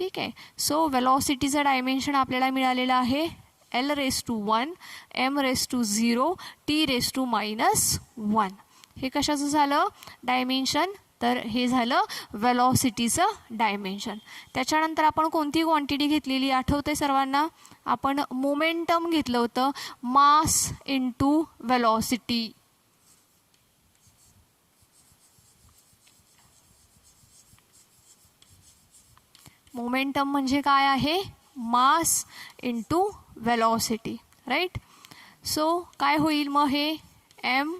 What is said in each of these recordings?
ठीक आहे. सो वेलॉसिटीचं डायमेन्शन आपल्याला मिळालेलं आहे L⁻⁴ m⁻⁴ T⁻⁻1. हे कशाचं झालं डायमेन्शन, तर हे झालं वेलॉसिटीचं डायमेन्शन. त्याच्यानंतर आपण कोणती क्वांटिटी घेतलेली आठवते सर्वांना, आपण मोमेंटम घेतलं होतं, मास इंटू वेलॉसिटी. मोमेंटम म्हणजे काय आहे, mass into velocity, right. So काय होईल मग हे m,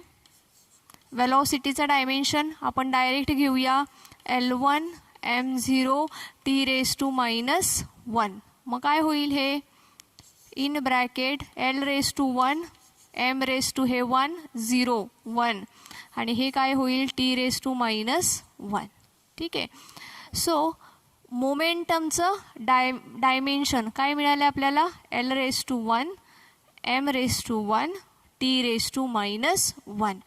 वेलॉसिटीचं डायमेन्शन आपण डायरेक्ट घेऊया L1 m0 T⁻⁻1. मग काय होईल हे, इन ब्रॅकेट L⁻⁴ m⁻⁴ 0 1 आणि हे काय होईल T⁻⁻1. ठीक आहे. सो मोमेंटमचं डायमेन्शन काय मिळालं आपल्याला, L⁻⁴ m⁻⁴ T⁻⁻1.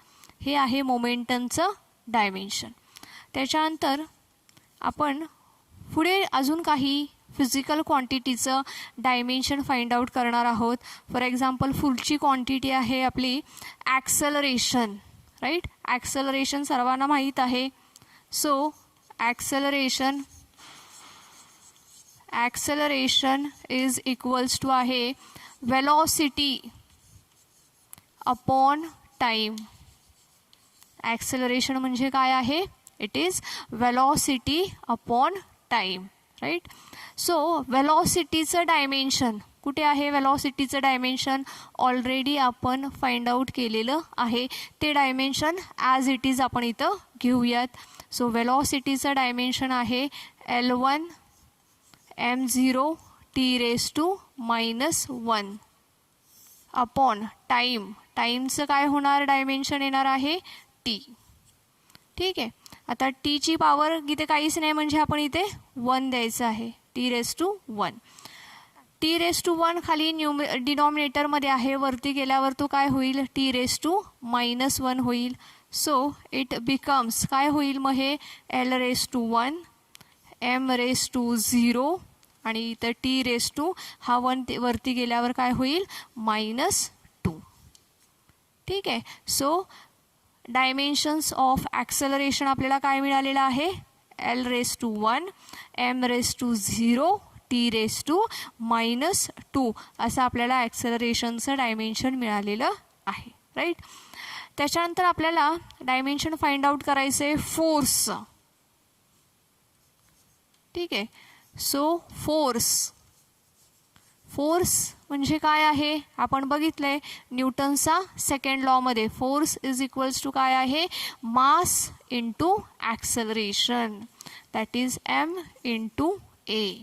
हे आहे मोमेंटमचं डायमेन्शन. त्याच्यानंतर आपण पुढे अजून काही फिजिकल क्वांटिटीचं डायमेन्शन फाइंड आउट करणार आहोत. फॉर एक्झाम्पल पुढची क्वांटिटी आहे आपली ॲक्सेलरेशन, राईट. ॲक्सेलरेशन सर्वांना माहीत आहे. So acceleration is equals to आहे वेलॉसिटी अपॉन टाईम. ॲक्सेलरेशन म्हणजे काय आहे, it is velocity upon time, right. So वेलॉसिटीचं डायमेन्शन कुठे आहे, वेलॉसिटीचं डायमेन्शन ऑलरेडी आपण फाइंड आउट केलेलं आहे. ते डायमेन्शन ॲज इट इज आपण इथं घेऊयात. सो वेलॉसिटीचं डायमेन्शन आहे L1 m0 T⁻⁻1 upon time. टाईमचं काय होणार डायमेन्शन येणार आहे T. ठीक आहे. आता टीची पॉवर इथे काहीच नाही म्हणजे आपण इथे 1 द्यायचं आहे, T⁻1. T⁻1 खाली डिनॉमिनेटरमध्ये आहे, वरती गेल्यावर तो काय होईल T⁻⁻1 होईल. सो इट बिकम्स काय होईल मग हे L⁻⁴ m⁻⁴ आणि इथं T⁻, हा 1 वरती गेल्यावर काय होईल -2. ठीक आहे. सो डायमेन्शन्स ऑफ ॲक्सेलरेशन आपल्याला काय मिळालेलं आहे, L⁻⁴ m⁻⁴ T⁻⁻2 असं आपल्याला ॲक्सेलरेशनचं डायमेन्शन मिळालेलं आहे, राईट. त्याच्यानंतर आपल्याला डायमेन्शन फाइंड आउट करायचं आहे फोर्स. ठीक आहे. सो फोर्स म्हणजे काय आहे, आपण बघितलंय न्यूटनचा सेकंड लॉमध्ये फोर्स इज इक्वल्स टू काय आहे, mass into acceleration, that is m into a.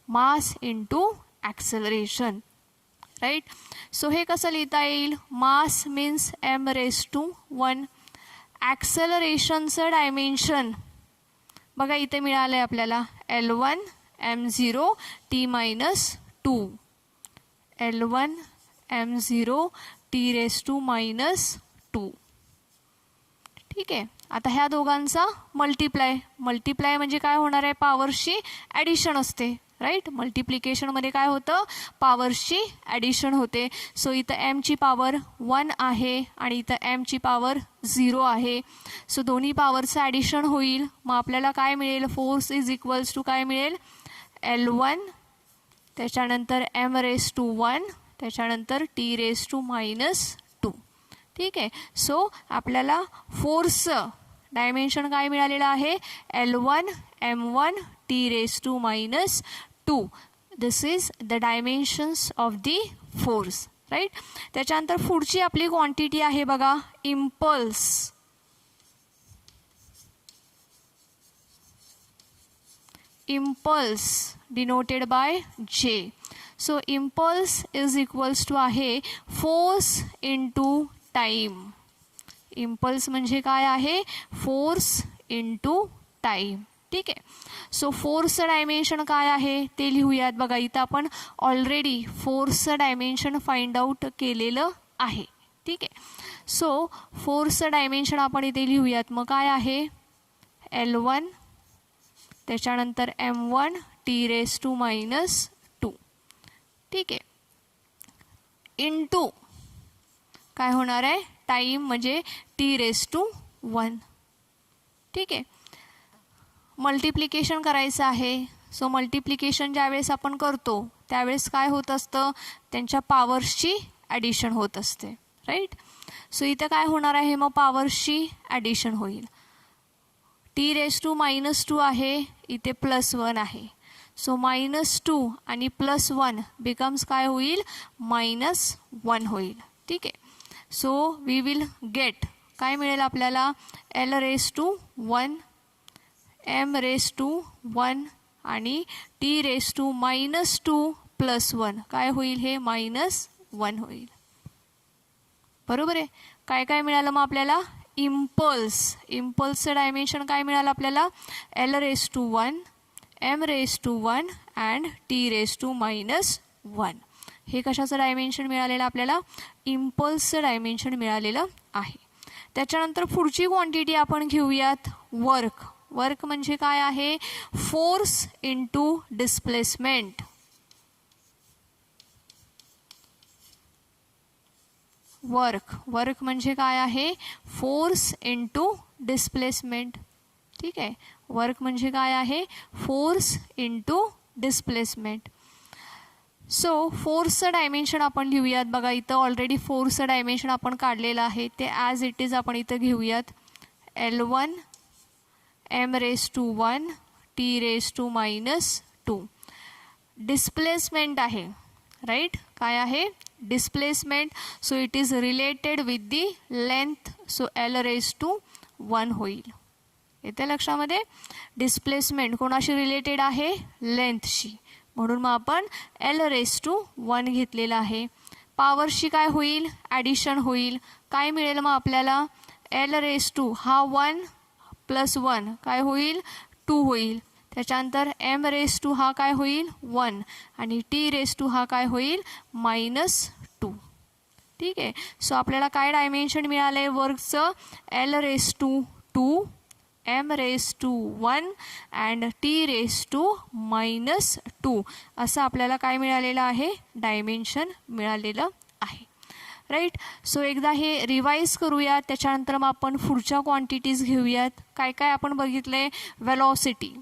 Mass into acceleration, right. So हे कसं लिहिता येईल, मास मीन्स m⁻⁴. ॲक्सेलरेशनचं डायमेन्शन बघा इथे मिळालं आहे आपल्याला L1 m0 T⁻2. L1 m0 T⁻2. ठीक आहे. आता ह्या दोघांचा मल्टिप्लाय म्हणजे काय होणार आहे, पॉवरची ॲडिशन असते, राईट. मल्टिप्लिकेशनमध्ये काय होतं, पॉवरची ॲडिशन होते. सो इथं एमची पॉवर 1 आहे आणि इथं एमची पॉवर 0 आहे. सो दोन्ही पॉवरचं ॲडिशन होईल. मग आपल्याला काय मिळेल, फोर्स इज इक्वल्स टू काय मिळेल L1 त्याच्यानंतर m⁻⁴ त्याच्यानंतर T⁻⁻2. ठीक आहे. सो आपल्याला फोर्सचं डायमेन्शन काय मिळालेलं आहे, L1 m1 T⁻⁻2. This is the dimensions of the force, right. त्याच्यानंतर पुढची आपली क्वांटिटी आहे बघा impulse. Impulse denoted by J. So impulse is equals to आहे फोर्स इंटू टाईम. इम्पल्स म्हणजे काय आहे, फोर्स इंटू टाईम. ठीक आहे. सो फोर्सचं डायमेन्शन काय आहे ते लिहूयात. बघा इथं आपण ऑलरेडी फोर्सचं डायमेन्शन फाइंड आउट केलेलं आहे. ठीक आहे. सो फोर्सचं डायमेन्शन आपण इथे लिहूयात. मग काय आहे L1 त्याच्यानंतर m1 T⁻². ठीक आहे. इंटू काय होणार आहे, टाईम म्हणजे T⁻1. ठीक आहे. मल्टिप्लिकेशन करायचं आहे. सो मल्टिप्लिकेशन ज्यावेळेस आपण करतो त्यावेळेस काय होत असतं, त्यांच्या पॉवर्सची ॲडिशन होत असते, राईट. सो इथं काय होणार आहे, मग पॉवर्सची ॲडिशन होईल. T⁻² आहे, इथे +1 आहे. सो -2 आणि +1 बिकम्स काय होईल, -1 होईल. ठीक आहे. सो वी विल गेट काय मिळेल आपल्याला, L⁻1 M⁻1 आणि T⁻² +1 काय होईल, हे -1 होईल. बरोबर आहे. काय काय मिळालं मग आपल्याला, इम्पल्सचं डायमेन्शन काय मिळालं आपल्याला, L⁻1 M⁻1 अँड T⁻1. हे कशाचं डायमेन्शन मिळालेलं आपल्याला, इम्पल्सचं डायमेन्शन मिळालेलं आहे. त्याच्यानंतर पुढची क्वांटिटी आपण घेऊयात, वर्क म्हणजे काय आहे, फोर्स इंटू डिस्प्लेसमेंट. वर्क म्हणजे काय आहे, फोर्स इंटू डिस्प्लेसमेंट. ठीक आहे. वर्क म्हणजे काय आहे, फोर्स इंटू डिस्प्लेसमेंट. सो फोर्सचं डायमेन्शन आपण लिहूयात. बघा इथं ऑलरेडी फोर्सचं डायमेन्शन आपण काढलेलं आहे, ते ॲज इट इज आपण इथं घेऊयात. L1 M⁻1 T⁻². डिस्प्लेसमेंट आहे, राईट. काय आहे, displacement. So it is related with the length. So L⁻1 होईल. येते लक्षामध्ये, डिस्प्लेसमेंट कोणाशी रिलेटेड आहे, लेंथशी. म्हणून मग आपण L⁻1 घेतलेला आहे. पॉवरशी काय होईल, ॲडिशन होईल. काय मिळेल मग आपल्याला, L⁻, हा 1 + 1 काय होईल, 2 होईल. त्याच्यानंतर M⁻, हा काय होईल, 1 आणि T⁻, हा काय होईल, -2. ठीक आहे. सो आपल्याला काय डायमेन्शन मिळालं आहे वर्कचं, L⁻2 M⁻1 अँड T⁻2 असं आपल्याला काय मिळालेलं आहे, डायमेन्शन मिळालेलं आहे, राईट. सो एकदा हे रिवाईज करूयात, त्याच्यानंतर मग आपण पुढच्या क्वांटिटीज घेऊयात. काय काय आपण बघितले, वेलॉसिटी,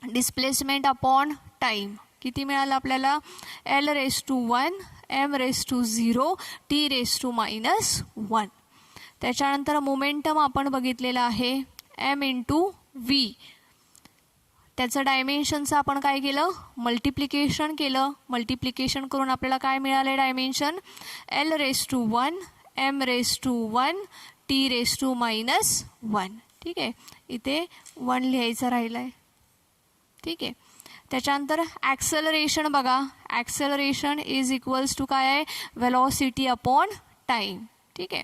डिस्प्लेसमेंट अपॉन टाईम किती मिळालं आपल्याला, L⁻1 M⁻0 T⁻1. त्याच्यानंतर मोमेंटम आपण बघितलेलं आहे, M⁻V. त्याचं डायमेन्शनचं आपण काय केलं, मल्टिप्लिकेशन केलं. मल्टिप्लिकेशन करून आपल्याला काय मिळालं डायमेन्शन, L⁻1 M⁻1 T⁻1. ठीक आहे. इथे 1 लिहायचं राहिलं आहे. ठीक आहे. त्याच्यानंतर ॲक्सेलरेशन बघा, ॲक्सेलरेशन इज इक्वल्स टू काय आहे, वेलॉसिटी अपॉन टाईम. ठीक आहे.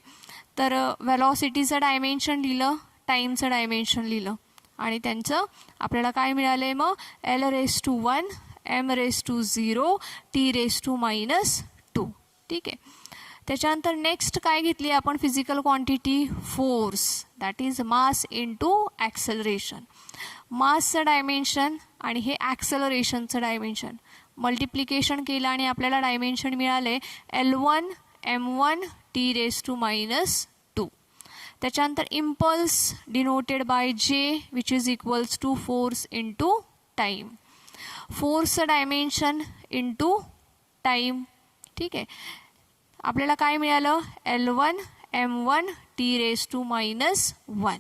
तर वेलॉसिटीचं डायमेन्शन लिहिलं, टाईमचं डायमेन्शन लिहिलं आणि त्यांचं आपल्याला काय मिळालं आहे मग, L⁻1 M⁻0 T⁻2. ठीक आहे. त्याच्यानंतर नेक्स्ट काय घेतली आपण physical quantity, force, that is mass into acceleration. मासचं डायमेन्शन आणि हे ॲक्सेलरेशनचं डायमेन्शन मल्टिप्लिकेशन केलं आणि आपल्याला डायमेन्शन मिळाले L1 M1 T⁻2. त्याच्यानंतर impulse denoted by J which is equals to force into time. फोर्सचं डायमेन्शन इंटू टाईम. ठीक आहे. आपल्याला काय मिळालं, L1 M1 T⁻1.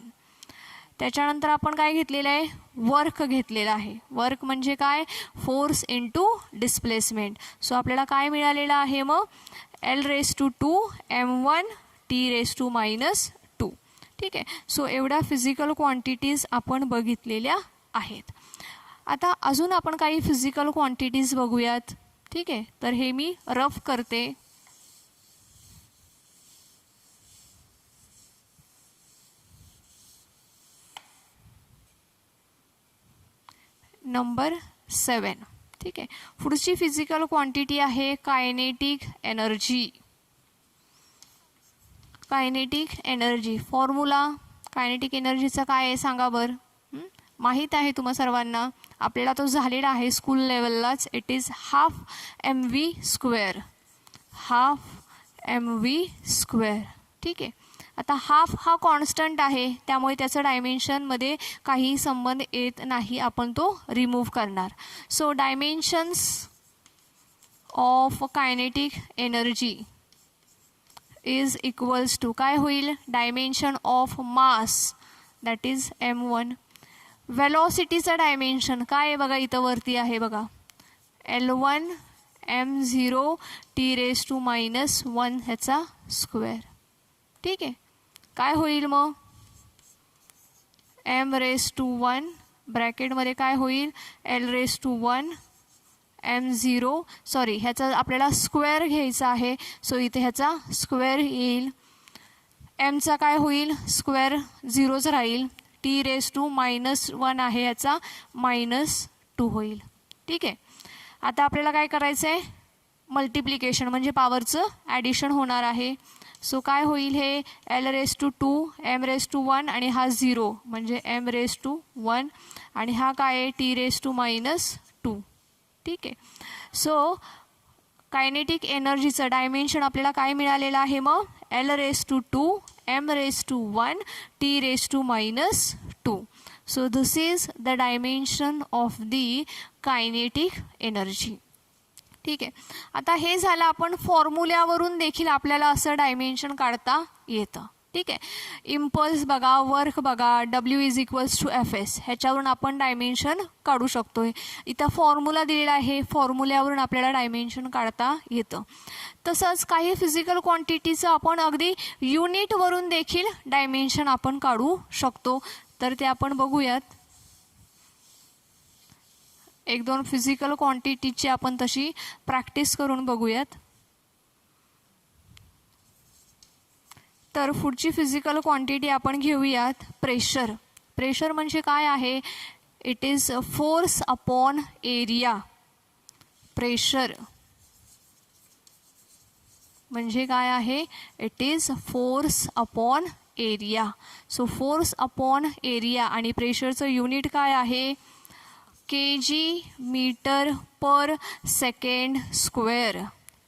त्याच्यानंतर आपण काय घेतलेलं आहे, वर्क घेतलेलं आहे. वर्क म्हणजे काय, फोर्स इंटू डिस्प्लेसमेंट. सो आपल्याला काय मिळालेलं आहे मग, L⁻2 M1 T⁻2. ठीक आहे. सो एवढ्या फिजिकल क्वांटिटीज आपण बघितलेल्या आहेत. आता अजून आपण काही फिजिकल क्वांटिटीज बघूयात. ठीक आहे. तर हे मी रफ करते. नंबर 7. ठीक आहे. पुढची फिजिकल क्वांटिटी आहे kinetic energy. Kinetic energy formula kinetic एनर्जीचा काय आहे सांगा बरं. माहीत आहे तुम्हा सर्वांना, आपल्याला तो झालेला आहे school लेवललाच. It is ½ mv². ½ mv². ठीक आहे. आता हाफ हा कॉन्स्टंट आहे, त्यामुळे त्याचं डायमेन्शनमध्ये काही संबंध येत नाही, आपण तो रिमूव्ह करणार. So dimensions of kinetic energy is equals to काय होईल, dimension of mass that is m1. वेलॉसिटीचं डायमेन्शन काय आहे बघा, इथं वरती आहे बघा, L1 m0 t⁻⁻1 ह्याचा स्क्वेअर. ठीक आहे. काय होईल मग, m⁻⁻1 ब्रॅकेटमध्ये काय होईल, L⁻⁻1 m0, सॉरी ह्याचा आपल्याला स्क्वेअर घ्यायचा आहे, सो इथे ह्याचा स्क्वेअर येईल. एमचा काय होईल, स्क्वेअर 0च राहील. t⁻⁻1 आहे, याचा -2 होईल. ठीक आहे. आता आपल्याला काय करायचं आहे, मल्टिप्लिकेशन म्हणजे पॉवरचं ॲडिशन होणार आहे. सो काय होईल, हे L⁻², m⁻1 आणि हा 0 म्हणजे m⁻1 आणि हा काय आहे t⁻². ठीक आहे. सो कायनेटिक एनर्जीचं डायमेन्शन आपल्याला काय मिळालेलं आहे मग, L⁻², m⁻1 t⁻². So this is the dimension of the kinetic energy. ठीक आहे. आता हे झालं, आपण फॉर्म्युल्यावरून देखील आपल्याला असं डायमेन्शन काढता येतं. ठीक आहे. इम्पल्स बघा, वर्क बघा, W=Fs, ह्याच्यावरून आपण डायमेन्शन काढू शकतो. इथं फॉर्म्युला दिलेला आहे, फॉर्म्युल्यावरून आपल्याला डायमेन्शन काढता येतं. तसंच काही फिजिकल क्वांटिटीचं आपण अगदी युनिटवरून देखील डायमेन्शन आपण काढू शकतो. तर ते आपण बघूयात. 1-2 फिजिकल क्वांटिटीची आपण तशी प्रॅक्टिस करून बघूयात. तर पुढची फिजिकल क्वांटिटी आपण घेऊयात, प्रेशर. प्रेशर म्हणजे काय आहे, it is force upon area. Pressure म्हणजे काय आहे, it is force upon area. So force upon area आणि प्रेशरचं युनिट काय आहे, kg/s².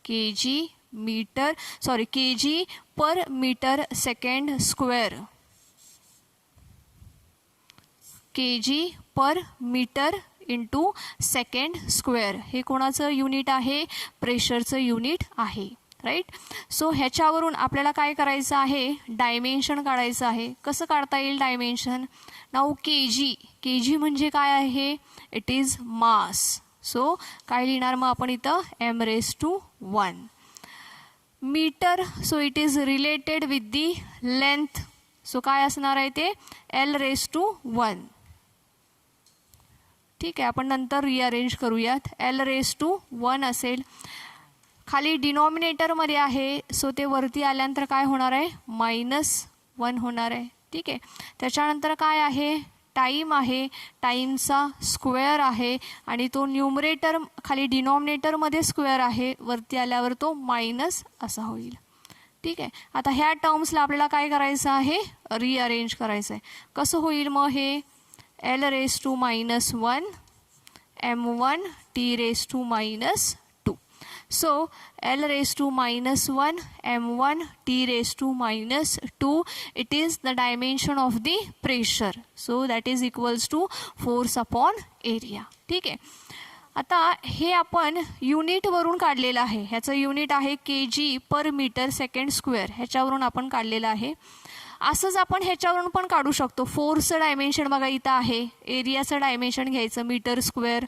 kg/m². kg/m². हे कोणाचं युनिट आहे, प्रेशरचं युनिट आहे. राईट. सो ह्याच्यावरून आपल्याला काय करायचं आहे, डायमेन्शन काढायचं आहे. कसं काढता येईल डायमेन्शन, नाऊ kg म्हणजे काय आहे, इट इज मास. सो काय लिहिणार मग आपण इथं, m⁻1. Metre, so it is related with the length. So काय असणार आहे ते, L⁻1. ठीक आहे. आपण नंतर रिअरेंज करूयात. L⁻1 असेल. खाली डिनॉमिनेटरमध्ये आहे, सो ते वरती आल्यानंतर काय होणार आहे, -1 होणार आहे. ठीक आहे. त्याच्यानंतर काय आहे, टाईम आहे, टाईमचा स्क्वेअर आहे आणि तो न्यूमरेटर खाली डिनॉमिनेटरमध्ये स्क्वेअर आहे, वरती आल्यावर तो मायनस असा होईल. ठीक आहे. आता ह्या टर्म्सला आपल्याला काय करायचं आहे, रिअरेंज करायचं आहे. कसं होईल मग हे, L⁻⁻1 m1 t⁻². So L⁻⁻1 m1 t⁻², it is the dimension of the pressure. So that is equals to force upon area. ठीक आहे. आता हे आपण युनिटवरून काढलेलं आहे. ह्याचं युनिट आहे kg/m². ह्याच्यावरून आपण काढलेलं आहे. असंच आपण ह्याच्यावरून पण काढू शकतो. फोर्सचं डायमेन्शन बघा इथं आहे, एरियाचं डायमेन्शन घ्यायचं मीटर².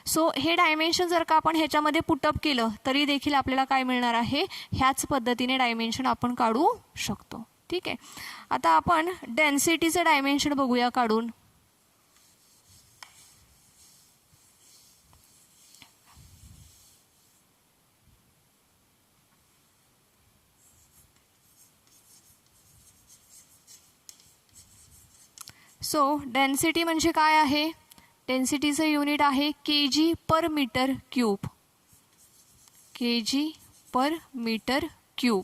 सो हे डायमेन्शन जर का आपण ह्याच्यामध्ये पुटअप केलं तरी देखील आपल्याला काय मिळणार आहे, ह्याच पद्धतीने डायमेन्शन आपण काढू शकतो. ठीक आहे. आता आपण डेन्सिटीचं डायमेन्शन बघूया काढून. सो डेन्सिटी म्हणजे काय आहे, डेन्सिटीचं युनिट आहे kg/m³. kg/m³.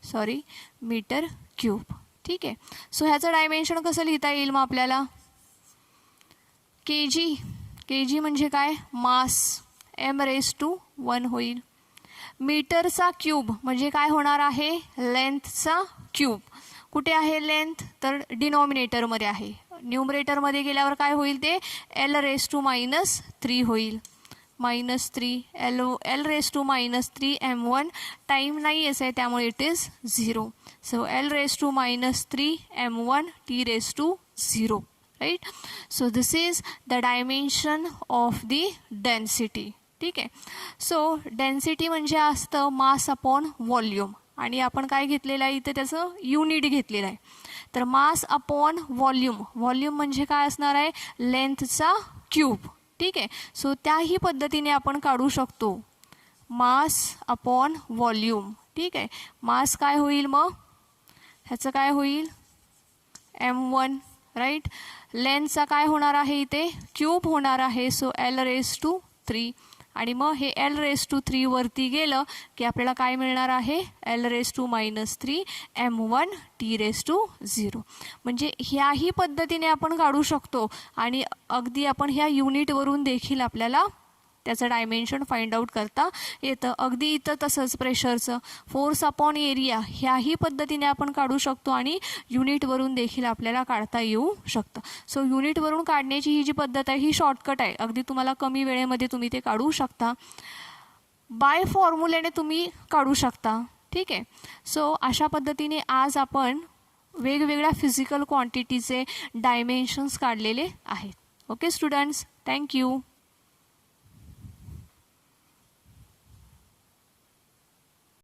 Sorry, metre cube. ठीक आहे. सो ह्याचं डायमेन्शन कसं लिहिता येईल मग आपल्याला, के जी म्हणजे काय, मास, m⁻1 होईल. मीटरचा क्यूब म्हणजे काय होणार आहे, लेंथचा क्यूब. कुठे आहे लेंथ, तर डिनॉमिनेटरमध्ये आहे. न्यूमरेटरमध्ये गेल्यावर काय होईल ते l⁻³ होईल. -3 l⁻³ m1. टाईम नाही आहे त्यामुळे it is 0. So l⁻³ m1 t⁻0. Right. So this is the dimension of the density. ठीक आहे. सो डेन्सिटी म्हणजे असतं मास अपॉन व्हॉल्यूम, आणि आपण काय घेतलेलं आहे इथे, त्याचं युनिट घेतलेलं आहे. तर मास अपॉन व्हॉल्यूम, व्हॉल्यूम म्हणजे काय असणार आहे, लेंथचा क्यूब. ठीक आहे. सो त्याही पद्धतीने आपण काढू शकतो मास अपॉन व्हॉल्यूम. ठीक आहे. मास काय होईल मग, ह्याचं काय होईल m1. राईट. लेंथचा काय होणार आहे इथे, क्यूब होणार आहे. So l⁻3. आणि मग हे l⁻3 वरती गेलं की आपल्याला काय मिळणार आहे, l⁻³ m1 t⁻0. म्हणजे ह्याही पद्धतीने आपण काढू शकतो, आणि अगदी आपण ह्या युनिटवरून देखील आपल्याला त्याचं डायमेन्शन फाइंड आउट करता येतं. अगदी इथं तसंच प्रेशरचं, फोर्स अपॉन एरिया ह्याही पद्धतीने आपण काढू शकतो, आणि युनिटवरून देखील आपल्याला काढता येऊ शकतं. सो युनिटवरून काढण्याची ही जी पद्धत आहे ही शॉर्टकट आहे. अगदी तुम्हाला कमी वेळेमध्ये तुम्ही ते काढू शकता. बाय फॉर्म्युल्याने तुम्ही काढू शकता. ठीक आहे. सो अशा पद्धतीने आज आपण वेगवेगळ्या फिजिकल क्वांटिटीचे डायमेन्शन्स काढलेले आहेत. Okay students, thank you.